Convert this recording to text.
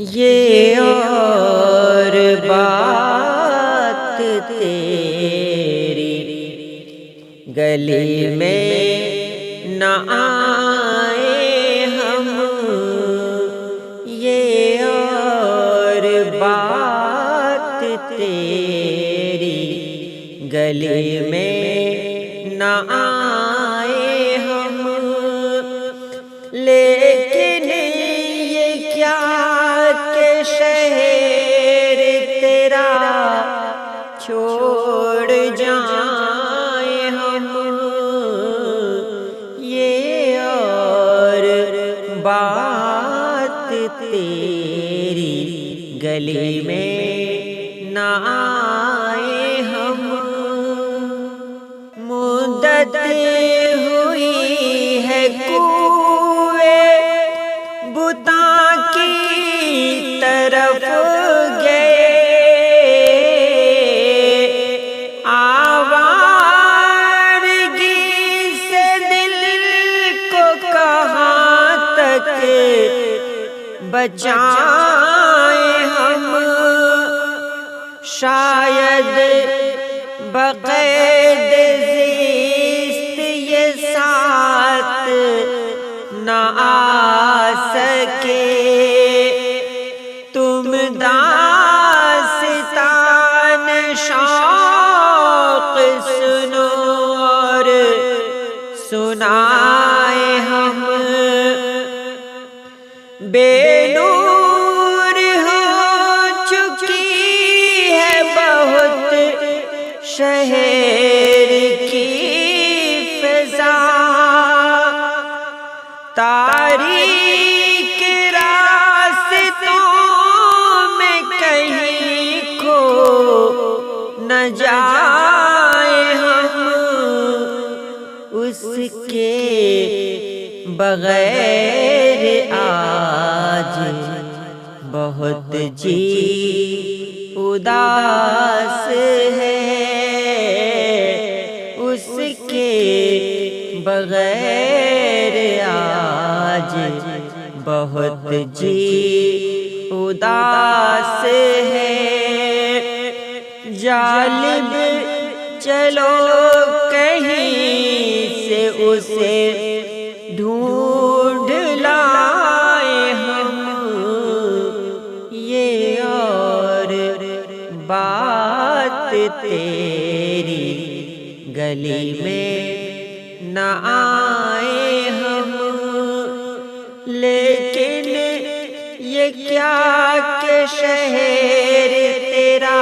یہ اور بات تیری گلی میں نہ آئے ہم، یہ اور بات تیری گلی میں نہ آئے ہم، لیکن یہ کیا کہ شہر تیرا چھوڑ جائیں ہم، یہ اور بات تیری گلی میں نہ آئے ہم۔ مدت ہوئی ہے کوئے بتاں کی طرف گئے، آوارگی سے دل کو کہاں تک بچائیں ہم، شاید بقید زیست یہ ساتھ نہ آ سکے، تم داستان شوق سنو اور سنائے ہم، بے نور ہو چکی ہے بہت شہر کی فضا، تاریک راستوں میں کہیں کھو نہ جائیں ہم، اس کے بغیر آج بہت جی اداس ہے، اس کے بغیر آج بہت جی اداس ہے، جالب چلو کہیں سے اسے ڈھونڈ لائیں ہم، یہ اور بات تیری گلی میں نہ آئے ہم، لیکن یہ کیا کہ شہر تیرا